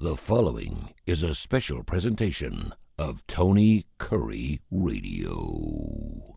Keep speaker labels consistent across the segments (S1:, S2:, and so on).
S1: The following is a special presentation of Tony Curry Radio.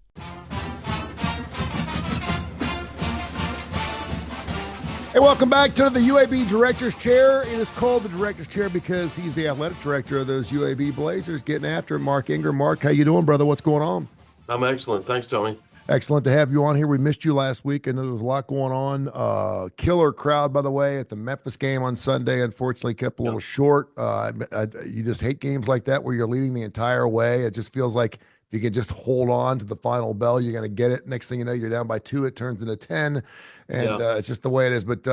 S2: Hey, welcome back to the UAB Director's Chair. It is called the Director's Chair because he's the athletic director of those UAB Blazers. Getting after it, Mark Ingram. Mark, how you doing, brother? What's going on?
S3: I'm excellent. Thanks, Tony.
S2: Excellent to have you on here. We missed you last week. I know there was a lot going on. Killer crowd, by the way, at the Memphis game on Sunday. Unfortunately, kept a little short. You just hate games like that where you're leading the entire way. It just feels like if you can just hold on to the final bell, you're going to get it. Next thing you know, you're down by 2. It turns into 10. And it's just the way it is. But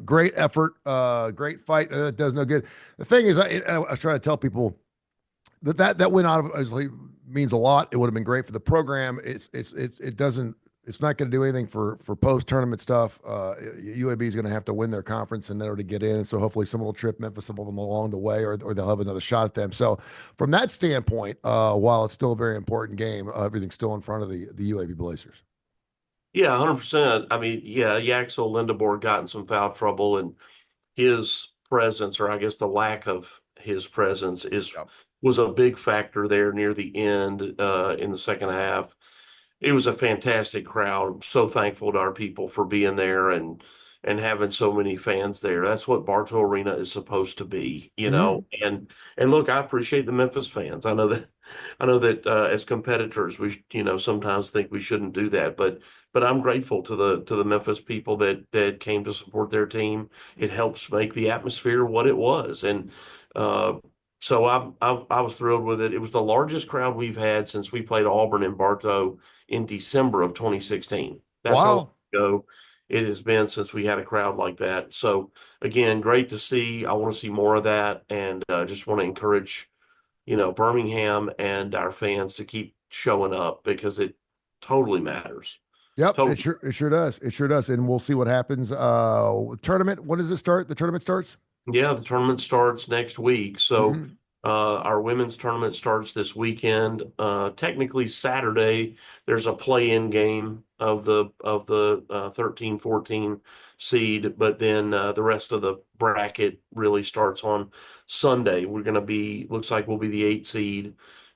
S2: great effort, great fight. It does no good. The thing is, I was trying to tell people that win out of obviously means a lot. It would have been great for the program. It's not going to do anything for post tournament stuff. UAB is going to have to win their conference in order to get in. And so hopefully someone will trip Memphis up along the way, or they'll have another shot at them. So from that standpoint, while it's still a very important game, everything's still in front of the UAB Blazers.
S3: Yeah, 100%. I mean, Yaxel Lindeborg got in some foul trouble, and his presence, or I guess the lack of his presence, was a big factor there near the end in the second half. It was a fantastic crowd. I'm so thankful to our people for being there and having so many fans there. That's what Bartow Arena is supposed to be, you know. And look, I appreciate the Memphis fans. I know that as competitors, we sometimes think we shouldn't do that, but I'm grateful to the Memphis people that came to support their team. It helps make the atmosphere what it was, and so I was thrilled with it. It was the largest crowd we've had since we played Auburn in Bartow in December of 2016. That's how long ago it has been since we had a crowd like that. So again, great to see. I want to see more of that, and just want to encourage, Birmingham and our fans to keep showing up because it totally matters.
S2: Yep, totally. It sure does. It sure does. And we'll see what happens. Tournament, when does it start? The tournament starts?
S3: Yeah, the tournament starts next week. So our women's tournament starts this weekend. Technically Saturday, there's a play-in game of the 13-14 seed, but then the rest of the bracket really starts on Sunday. Looks like we'll be the 8 seed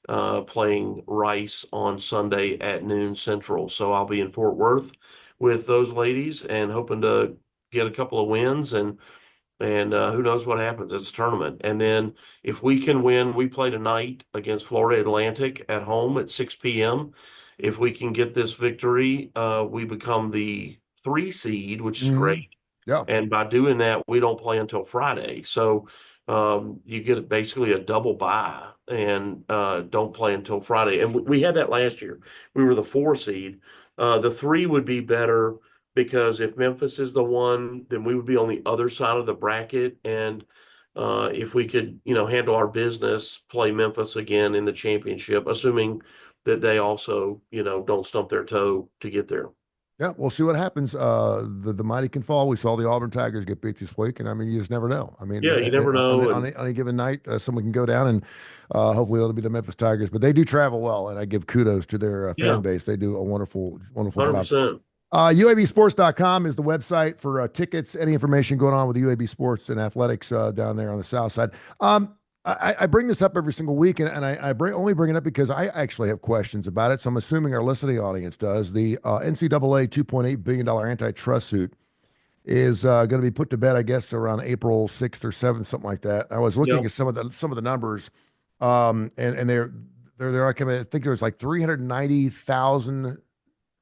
S3: playing Rice on Sunday at noon Central. So I'll be in Fort Worth with those ladies and hoping to get a couple of wins, and who knows what happens. It's a tournament. And then if we can win, we play tonight against Florida Atlantic at home at 6 p.m. If we can get this victory, we become the 3 seed, which is great.
S2: Yeah.
S3: And by doing that, we don't play until Friday. So you get basically a double bye and don't play until Friday. And we had that last year. We were the 4 seed. The 3 would be better, because if Memphis is the 1, then we would be on the other side of the bracket. And if we could, handle our business, play Memphis again in the championship, assuming that they also, don't stump their toe to get there.
S2: Yeah, we'll see what happens. The mighty can fall. We saw the Auburn Tigers get beat this week, and I mean, you just never know. I mean,
S3: you never know.
S2: On a given night, someone can go down, and hopefully it'll be the Memphis Tigers. But they do travel well, and I give kudos to their fan base. They do a wonderful
S3: 100%.
S2: job. UABsports.com is the website for tickets, any information going on with the UAB sports and athletics down there on the south side. I bring this up every single week, and I only bring it up because I actually have questions about it. So I'm assuming our listening audience does. The NCAA $2.8 billion antitrust suit is going to be put to bed, I guess, around April 6th or 7th, something like that. I was looking at some of the numbers, and they're I think there was like 390,000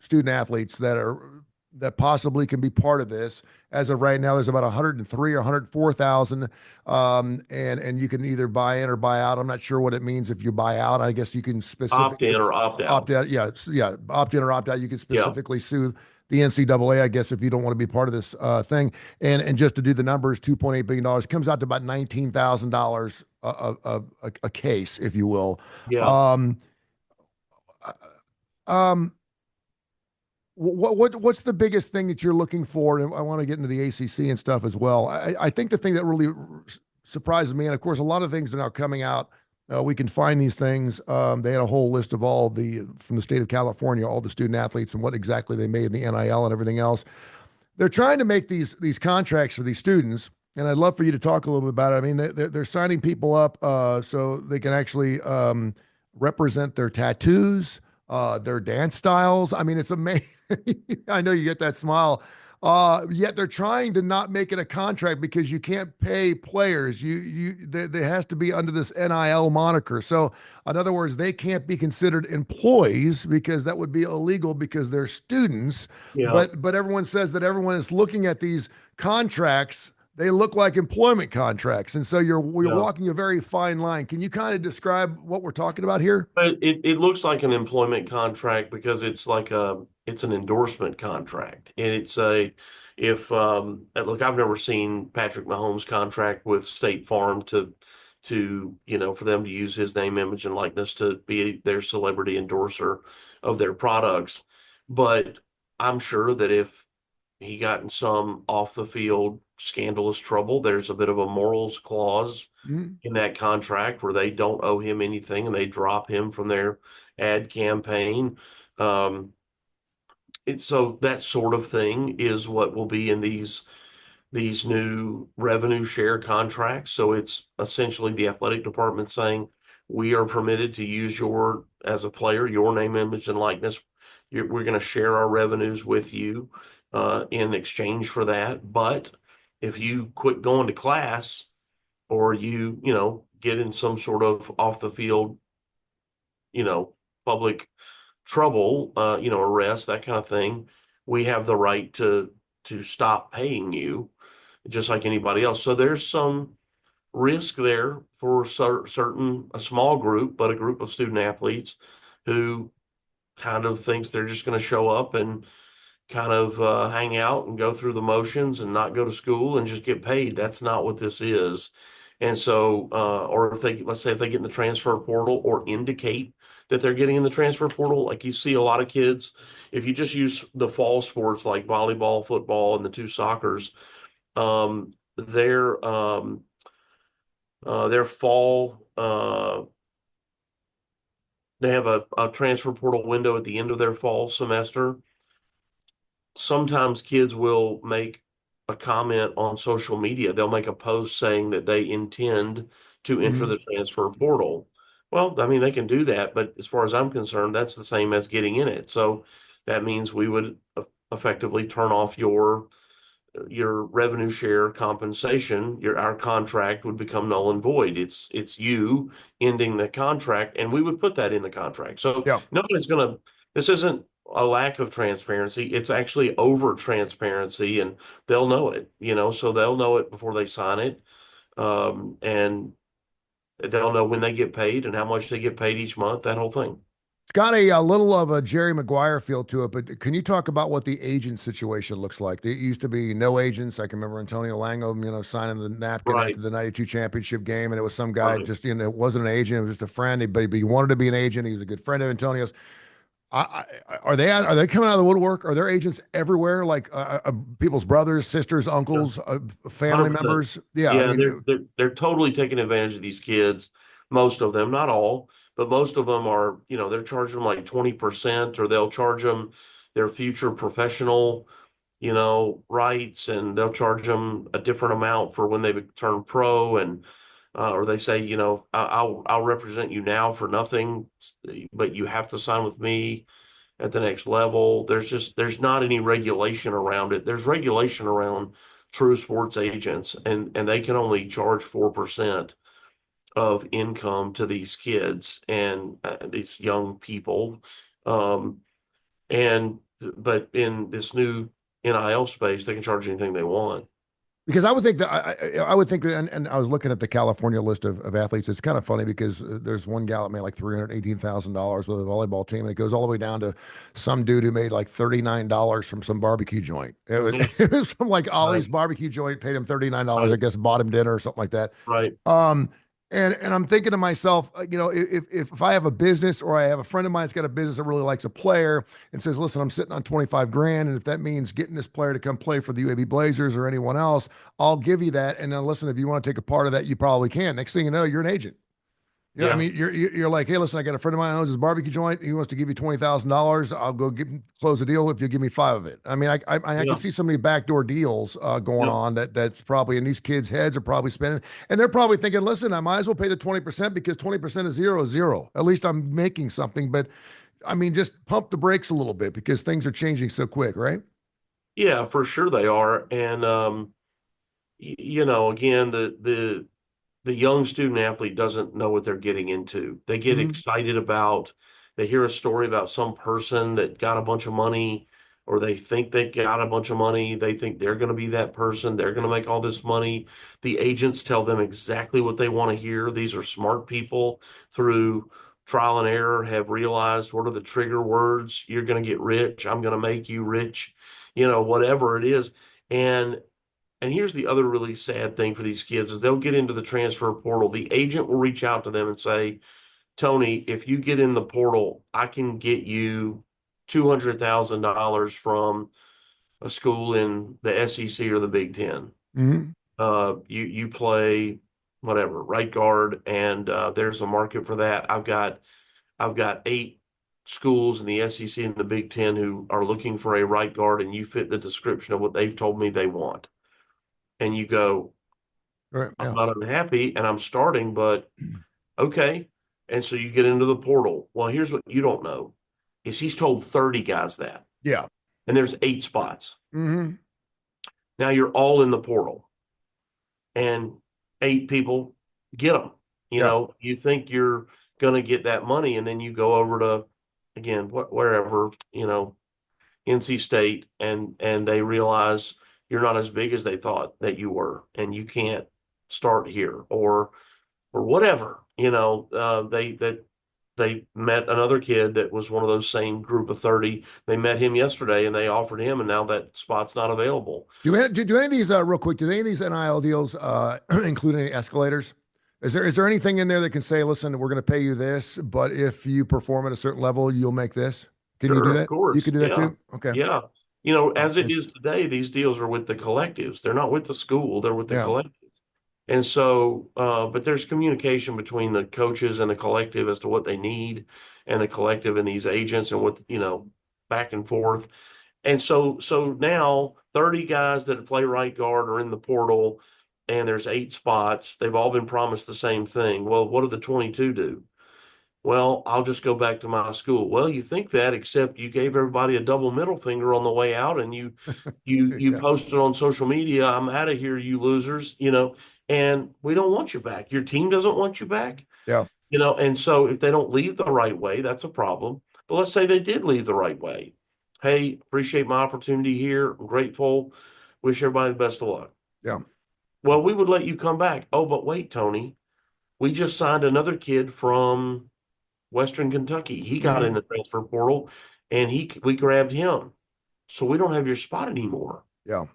S2: student athletes that possibly can be part of this. As of right now, there's about 103 or 104,000, and you can either buy in or buy out. I'm not sure what it means if you buy out. I guess you can specifically
S3: opt in or opt out.
S2: Opt out, yeah, opt in or opt out. You can specifically sue the NCAA, I guess, if you don't want to be part of this thing. And just to do the numbers, $2.8 billion comes out to about $19,000 a case, if you will.
S3: Yeah.
S2: What's the biggest thing that you're looking for? And I want to get into the ACC and stuff as well. I think the thing that really surprises me, and of course, a lot of things are now coming out. We can find these things. They had a whole list of from the state of California, all the student athletes and what exactly they made in the NIL and everything else. They're trying to make these contracts for these students And I'd love for you to talk a little bit about it. I mean, they're signing people up so they can actually represent their tattoos, their dance styles. I mean, it's amazing. I know you get that smile. Yet they're trying to not make it a contract because you can't pay players. There has to be under this NIL moniker. So, in other words, they can't be considered employees because that would be illegal because they're students.
S3: Yeah,
S2: But everyone says that everyone is looking at these contracts, they look like employment contracts, and so you're
S3: yeah.
S2: walking a very fine line. Can you kind of describe what we're talking about here?
S3: But it looks like an employment contract because it's an endorsement contract. And it's a if look, I've never seen Patrick Mahomes' contract with State Farm for them to use his name, image, and likeness to be their celebrity endorser of their products. But I'm sure that if he got in some off the field scandalous trouble, there's a bit of a morals clause
S2: Mhm.
S3: in that contract where they don't owe him anything and they drop him from their ad campaign. Um, so that sort of thing is what will be in these new revenue share contracts. So it's essentially the athletic department saying we are permitted to use your as a player your name, image, and likeness. We're going to share our revenues with you in exchange for that. But if you quit going to class or you get in some sort of off the field, public trouble, arrest, that kind of thing, we have the right to stop paying you just like anybody else. So there's some risk there for a small group, but a group of student athletes who kind of thinks they're just going to show up and kind of hang out and go through the motions and not go to school and just get paid. That's not what this is. And so, or if let's say if they get in the transfer portal or indicate that they're getting in the transfer portal, like you see a lot of kids, if you just use the fall sports like volleyball, football, and the two soccers, their fall, they have a transfer portal window at the end of their fall semester. Sometimes kids will make a comment on social media. They'll make a post saying that they intend to enter
S2: Mhm.
S3: the transfer portal. Well, I mean, they can do that, but as far as I'm concerned, that's the same as getting in it. So that means we would effectively turn off your revenue share compensation, our contract would become null and void. It's you ending the contract, and we would put that in the contract. So
S2: Yeah.
S3: nobody's gonna. This isn't a lack of transparency. It's actually over transparency, and they'll know it. So they'll know it before they sign it, and they'll know when they get paid and how much they get paid each month. That whole thing.
S2: It's got a little of a Jerry Maguire feel to it, but can you talk about what the agent situation looks like? It used to be no agents. I can remember Antonio Langholm, signing the napkin after
S3: Right.
S2: the '92 championship game, and it was some guy
S3: Right.
S2: just, it wasn't an agent, it was just a friend, but he wanted to be an agent. He was a good friend of Antonio's. Are they coming out of the woodwork? Are there agents everywhere, like people's brothers, sisters,
S3: Yeah.
S2: uncles, family
S3: 100%.
S2: members? Yeah, I
S3: Yeah,
S2: mean,
S3: they're totally taking advantage of these kids. Most of them, not all, but most of them are, they're charging them like 20%, or they'll charge them their future professional, rights, and they'll charge them a different amount for when they turn pro, and or they say, I'll represent you now for nothing, but you have to sign with me at the next level. There's not any regulation around it. There's regulation around true sports agents, and they can only charge 4% of income to these kids and these young people. Um, and but in this new NIL space, they can charge anything they want.
S2: because I would think that I would think that, and I was looking at the California list of athletes. It's kind of funny because there's one gal that made like $318,000 with a volleyball team, and it goes all the way down to some dude who made like $39 from some barbecue joint. It was,
S3: Yeah,
S2: it was from like Ollie's
S3: right,
S2: barbecue joint, paid him $39, I
S3: right,
S2: guess, bought him dinner or something like that.
S3: right.
S2: Um, and I'm thinking to myself, if I have a business or I have a friend of mine that's got a business that really likes a player and says, listen, I'm sitting on 25 grand, and if that means getting this player to come play for the UAB Blazers or anyone else, I'll give you that. And then listen, if you want to take a part of that, you probably can. Next thing you know, you're an agent. Yeah, I
S3: Yeah.
S2: mean, you're like, hey, listen, I got a friend of mine who owns this barbecue joint. He wants to give you $20,000. I'll go close the deal if you give me five of it. I mean, I can
S3: Yeah.
S2: see some of these backdoor deals going
S3: Yep.
S2: on that's probably, and these kids' heads are probably spinning, and they're probably thinking, listen, I might as well pay the 20% because 20% of zero is zero. At least I'm making something. But I mean, just pump the brakes a little bit because things are changing so quick, right?
S3: Yeah, for sure they are. And again, the young student athlete doesn't know what they're getting into. They get
S2: Hmm.
S3: excited about, they hear a story about some person that got a bunch of money, or they think they got a bunch of money. They think they're going to be that person. They're going to make all this money. The agents tell them exactly what they want to hear. These are smart people through trial and error have realized what are the trigger words. You're going to get rich. I'm going to make you rich, whatever it is. And here's the other really sad thing for these kids is they'll get into the transfer portal. The agent will reach out to them and say, Tony, if you get in the portal, I can get you $200,000 from a school in the SEC or the Big Ten.
S2: Hmm.
S3: You play whatever, right guard, and there's a market for that. I've got 8 schools in the SEC and the Big Ten who are looking for a right guard, and you fit the description of what they've told me they want. And you go,
S2: Right.
S3: I'm
S2: Yeah.
S3: not unhappy and I'm starting, but okay. And so you get into the portal. Well, here's what you don't know is he's told 30 guys that,
S2: Yeah.
S3: and there's 8 spots.
S2: Hmm.
S3: Now you're all in the portal and 8 people get them.
S2: Yeah.
S3: You think you're going to get that money, and then you go over to, again, wherever, NC State, and they realize you're not as big as they thought that you were, and you can't start here, or whatever. They met another kid that was one of those same group of 30. They met him yesterday and they offered him, and now that spot's not available.
S2: Do any of these real quick? Do any of these NIL deals include any escalators? Is there anything in there that can say, listen, we're going to pay you this, but if you perform at a certain level, you'll make this? Can you do
S3: Sure, of
S2: that? You
S3: course.
S2: can do that
S3: Yeah.
S2: too. Okay.
S3: Yeah.
S2: Oh,
S3: As it
S2: it's
S3: is today, these deals are with the collectives. They're not with the school, they're with the
S2: yeah,
S3: collectives. And so, but there's communication between the coaches and the collective as to what they need, and the collective and these agents, and what, back and forth. And so now 30 guys that play right guard are in the portal, and there's 8 spots. They've all been promised the same thing. Well, what do the 22 do? Well, I'll just go back to my school. Well, you think that, except you gave everybody a double middle finger on the way out, and you
S2: yeah,
S3: posted on social media, I'm out of here, you losers, and we don't want you back. Your team doesn't want you back,
S2: yeah,
S3: and so if they don't leave the right way, that's a problem. But let's say they did leave the right way. Hey, appreciate my opportunity here. I'm grateful. Wish everybody the best of luck.
S2: yeah.
S3: Well, we would let you come back. Oh, but wait, Tony, we just signed another kid from Western Kentucky. He got in
S2: Hmm.
S3: the transfer portal, and we grabbed him. So we don't have your spot anymore.
S2: Yeah,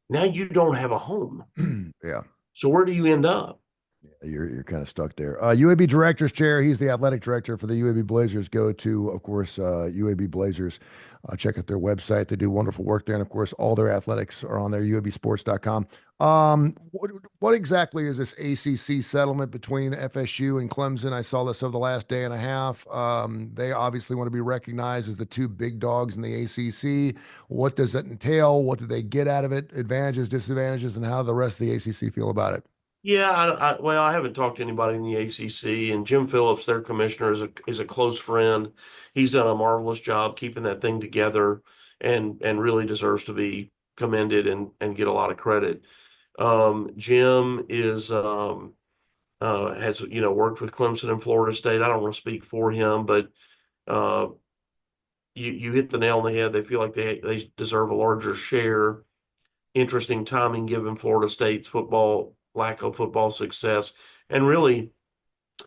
S3: Now you don't have a home.
S2: yeah.
S3: So where do you end up?
S2: You're kind of stuck there. UAB director's chair. He's the athletic director for the UAB Blazers. Go to, of course, UAB Blazers. Check out their website. They do wonderful work there, and of course, all their athletics are on there. UABsports.com. What exactly is this ACC settlement between FSU and Clemson? I saw this over the last day and a half. They obviously want to be recognized as the two big dogs in the ACC. What does that entail? What do they get out of it? Advantages, disadvantages, and how the rest of the ACC feel about it?
S3: Yeah, well, I haven't talked to anybody in the ACC, and Jim Phillips, their commissioner, is a close friend. He's done a marvelous job keeping that thing together, and really deserves to be commended and get a lot of credit. Jim has worked with Clemson and Florida State. I don't want to speak for him, but uh, you hit the nail on the head. They feel like they deserve a larger share. Interesting timing given Florida State's lack of football success. And really,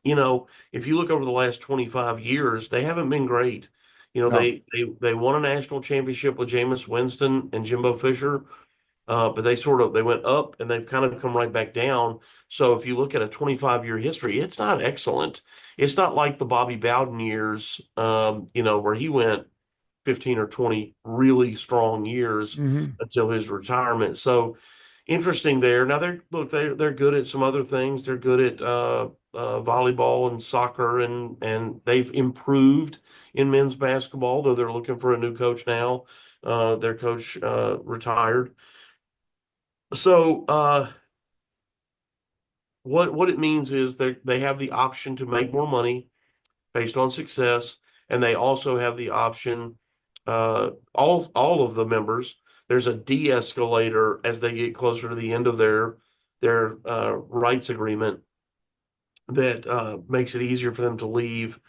S3: if you look over the last 25 years, they haven't been great.
S2: No.
S3: They won a national championship with Jameis Winston and Jimbo Fisher, but they went up and they've kind of come right back down. So if you look at a 25-year history, it's not excellent. It's not like the Bobby Bowden years, where he went 15 or 20 really strong years
S2: Hmm.
S3: until his retirement. So, interesting there. Now they're good at some other things. They're good at volleyball and soccer, and they've improved in men's basketball, though they're looking for a new coach now. Their coach retired. So what it means is they have the option to make more money based on success, and they also have the option, all of the members, there's a de-escalator as they get closer to the end of their rights agreement that makes it easier for them to leave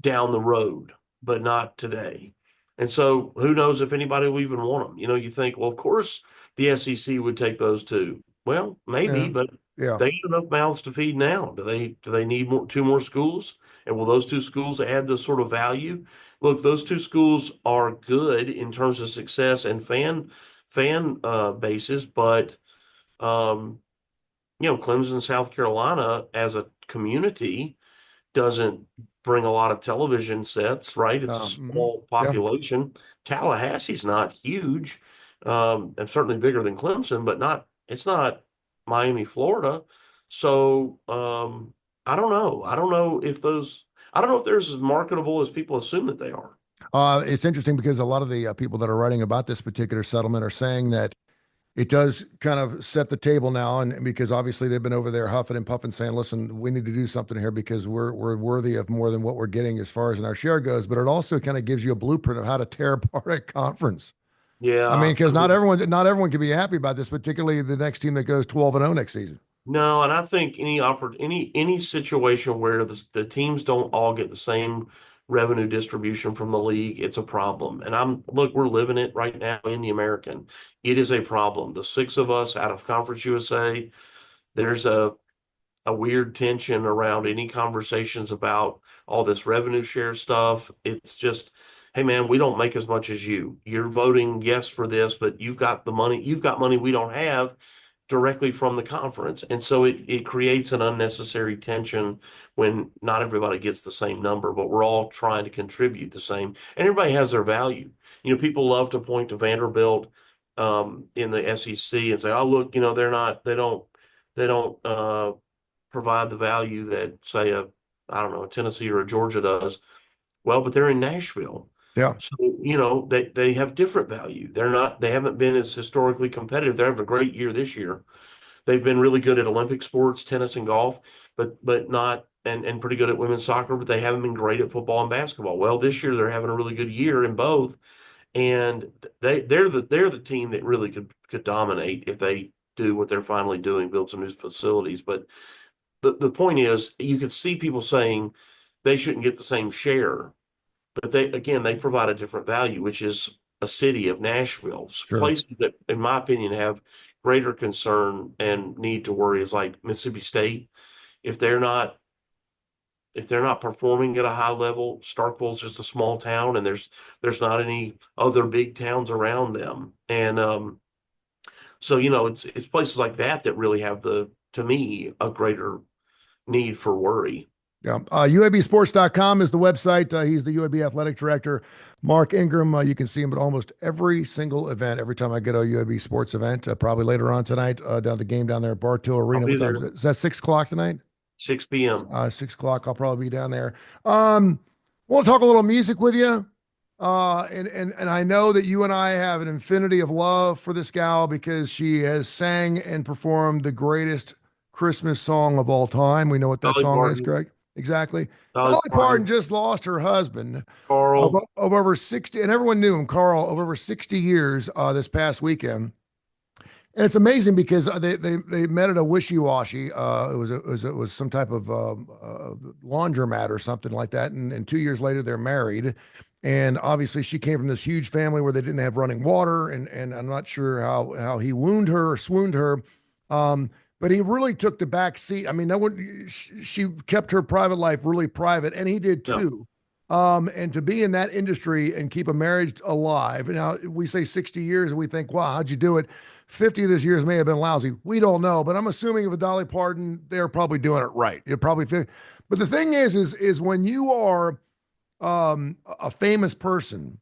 S3: down the road, but not today. And so who knows if anybody will even want them? You think, well, of course the SEC would take those two. Well, maybe,
S2: Yeah.
S3: but
S2: Yeah.
S3: they got enough mouths to feed now. Do they need two more schools? And will those two schools add the sort of value? Look, those two schools are good in terms of success and fan bases, but um, Clemson, South Carolina as a community doesn't bring a lot of television sets, right? It's a
S2: Mhm.
S3: small
S2: Yeah.
S3: population. Tallahassee's not huge, and certainly bigger than Clemson, but it's not Miami, Florida. So I don't know. I don't know if they're as marketable as people assume that they are.
S2: It's interesting because a lot of the people that are writing about this particular settlement are saying that it does kind of set the table now, and because obviously they've been over there huffing and puffing, saying, "Listen, we need to do something here because we're worthy of more than what we're getting as far as in our share goes." But it also kind of gives you a blueprint of how to tear apart a conference. I mean,
S3: Yeah,
S2: because not everyone can be happy about this, particularly the next team that goes 12-0 next season.
S3: no, and I think any situation where the teams don't all get the same revenue distribution from the league, it's a problem. And look, we're living it right now in the American. It is a problem. The six of us out of Conference USA, there's a weird tension around any conversations about all this revenue share stuff. It's just, hey man, we don't make as much as you. You're voting yes for this, but you've got money we don't have directly from the conference. And so it creates an unnecessary tension when not everybody gets the same number, but we're all trying to contribute the same. And everybody has their value. People love to point to Vanderbilt in the SEC and say, oh, look, they don't provide the value that, say, I don't know, a Tennessee or a Georgia does. Well, but they're in Nashville.
S2: Yeah,
S3: So, they have different value. They haven't been as historically competitive. They're having a great year this year. They've been really good at Olympic sports, tennis and golf, but not and pretty good at women's soccer, but they haven't been great at football and basketball. Well, this year they're having a really good year in both, and they're the team that really could dominate if they do what they're finally doing, build some new facilities. But the point is, you could see people saying they shouldn't get the same share, but they provide a different value, which is a city of Nashville.
S2: sure.
S3: Places that, in my opinion, have greater concern and need to worry is like Mississippi State. If they're not if they're not performing at a high level, Starkville's just a small town, and there's not any other big towns around them. And so it's places like that that really have to me, a greater need for worry.
S2: Yeah. UABsports.com is the website. He's the UAB athletic director, Mark Ingram. You can see him at almost every single event. Every time I get a UAB sports event, probably later on tonight, down the game down there at Bartow
S3: I'll
S2: Arena.
S3: be
S2: What time
S3: there
S2: is that 6 o'clock tonight?
S3: 6 p.m.
S2: 6 o'clock. I'll probably be down there. Want to talk a little music with you. And I know that you and I have an infinity of love for this gal because she has sang and performed the greatest Christmas song of all time. We know what that
S3: Dolly
S2: song is,
S3: Parton,
S2: correct? Exactly.
S3: Dolly
S2: Dolly Parton
S3: Parton,
S2: just lost her husband
S3: Carl.
S2: of over 60, and everyone knew him, Carl, of over 60 years this past weekend. And it's amazing because they met at a wishy-washy. It was some type of laundromat or something like that. And 2 years later, they're married. And obviously, she came from this huge family where they didn't have running water. And I'm not sure how he wounded her or swooned her. But he really took the back seat. I mean, no one. She kept her private life really private, and he did
S3: Yeah.
S2: too. And to be in that industry and keep a marriage alive. Now we say 60 years, and we think, wow, how'd you do it? 50 of those years may have been lousy. We don't know, but I'm assuming with Dolly Parton, they're probably doing it right. You're probably, but the thing is when you are a famous person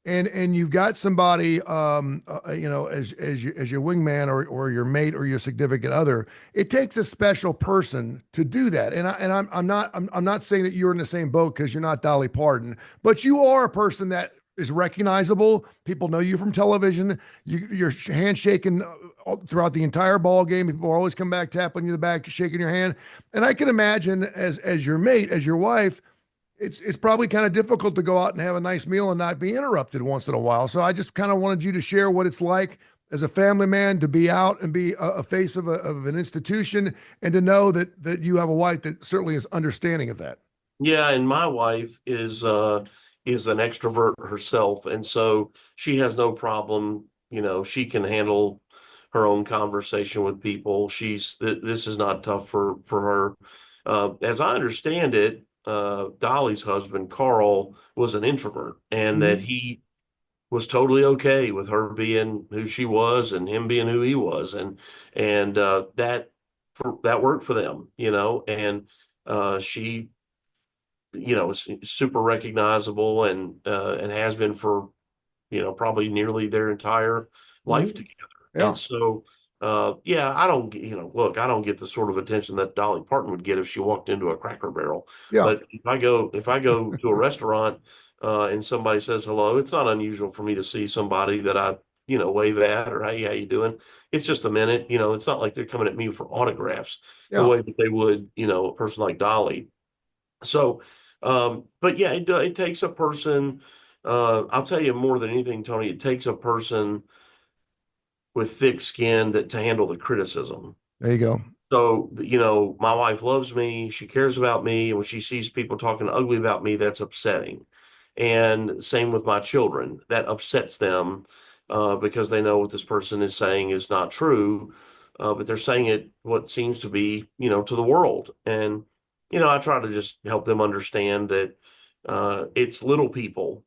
S2: and you've got somebody, as your wingman or your mate or your significant other, it takes a special person to do that. I'm not saying that you're in the same boat because you're not Dolly Parton, but you are a person that is recognizable. People know you from television. You're handshaking throughout the entire ball game. People always come back, tapping you in the back, shaking your hand. And I can imagine as your mate, as your wife, it's probably kind of difficult to go out and have a nice meal and not be interrupted once in a while. So I just kind of wanted you to share what it's like as a family man to be out and be a face of an institution, and to know that you have a wife that certainly is understanding of that.
S3: Yeah, and my wife is an extrovert herself, and so she has no problem, she can handle her own conversation with people. This is not tough for her. As I understand it, Dolly's husband, Carl, was an introvert, and that
S2: Mhm.
S3: he was totally okay with her being who she was and him being who he was, and that worked for them, and she, is super recognizable and has been for probably nearly their entire life
S2: Mhm.
S3: together. And
S2: Yeah.
S3: so, yeah, I don't, look, I don't get the sort of attention that Dolly Parton would get if she walked into a Cracker Barrel.
S2: Yeah.
S3: But if I go to a restaurant, and somebody says hello, it's not unusual for me to see somebody that I, wave at, or hey, how you doing? It's just a minute, it's not like they're coming at me for autographs the
S2: Yeah.
S3: way that they would, a person like Dolly. So, but yeah, it takes a person. I'll tell you more than anything, Tony. It takes a person with thick skin that to handle the criticism.
S2: There you go.
S3: So, my wife loves me. She cares about me. And when she sees people talking ugly about me, that's upsetting. And same with my children. That upsets them, because they know what this person is saying is not true. But they're saying it what seems to be, to the world. And, I try to just help them understand that, it's little people,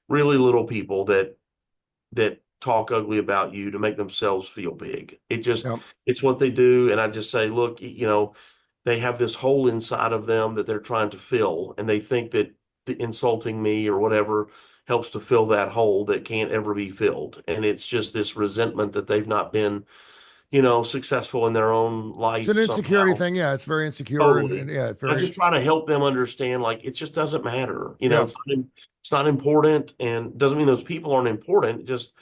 S3: really little people that talk ugly about you to make themselves feel big.
S2: Yeah.
S3: It's what they do. And I just say, look, they have this hole inside of them that they're trying to fill, and they think that insulting me or whatever helps to fill that hole that can't ever be filled. And it's just this resentment that they've not been, successful in their own
S2: It's
S3: life
S2: an insecurity
S3: somehow.
S2: thing. Yeah. It's very insecure, and
S3: Totally.
S2: yeah, it's
S3: I
S2: very,
S3: just try to help them understand, like, it just doesn't matter.
S2: yeah.
S3: It's not important, and doesn't mean those people aren't important. Just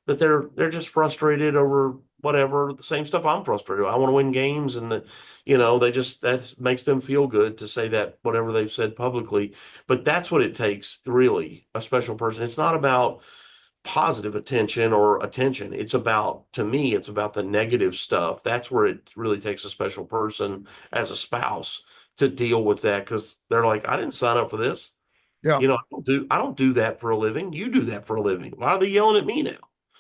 S3: that they're just frustrated over whatever the same stuff I'm frustrated with. I want to win games, and they just that makes them feel good to say that whatever they've said publicly. But that's what it takes, really, a special person. It's not about positive attention or attention. To me, it's about the negative stuff. That's where it really takes a special person as a spouse to deal with that, because they're like, I didn't sign up for this.
S2: Yeah.
S3: I don't do that for a living. You do that for a living. Why are they yelling at me now?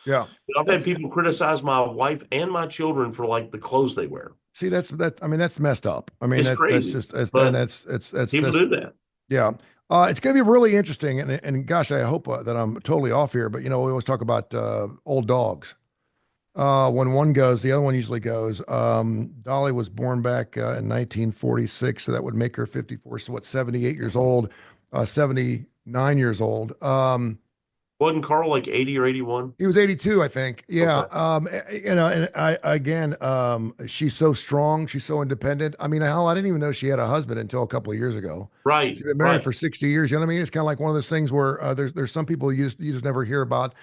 S2: Yeah.
S3: I've had
S2: That's,
S3: people criticize my wife and my children for like the clothes they wear.
S2: see, I mean, that's messed up. I mean,
S3: It's
S2: that's
S3: crazy,
S2: just, and
S3: but people
S2: that's,
S3: do that.
S2: yeah. It's going to be really interesting. And gosh, I hope that I'm totally off here, but we always talk about old dogs. When one goes, the other one usually goes. Dolly was born back in 1946, so that would make her 54. So what, 78 years old, 79 years old.
S3: Wasn't Carl like 80 or 81?
S2: He was 82, I think. Yeah.
S3: Okay.
S2: And I again, she's so strong, she's so independent. I mean, hell, I didn't even know she had a husband until a couple of years ago.
S3: Right,
S2: She's been married
S3: right.
S2: for 60 years. You know what I mean? It's kind of like one of those things where there's some people you just never hear about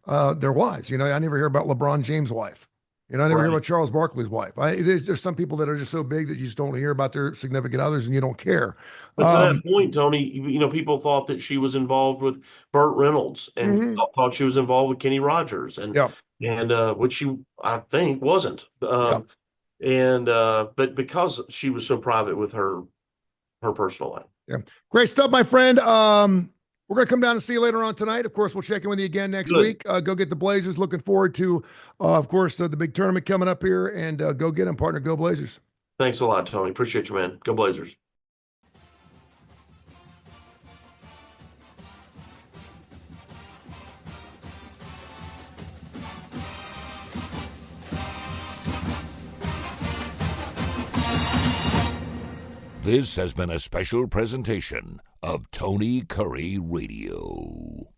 S2: their wives. I never hear about LeBron James' wife. I never hear
S3: Right.
S2: about Charles Barkley's wife. There's some people that are just so big that you just don't hear about their significant others, and you don't care.
S3: But to
S2: Um,
S3: that point, Tony, people thought that she was involved with Burt Reynolds, and
S2: mhm.
S3: thought she was involved with Kenny Rogers, and
S2: Yeah,
S3: which she, I think, wasn't.
S2: yeah.
S3: And but because she was so private with her personal life.
S2: Yeah. Great stuff, my friend. We're going to come down and see you later on tonight. Of course, we'll check in with you again next
S3: Good.
S2: week. Go get the Blazers. Looking forward to, of course, the big tournament coming up here. And go get them, partner. Go Blazers.
S3: Thanks a lot, Tony. Appreciate you, man. Go Blazers.
S1: This has been a special presentation of Tony Curry Radio.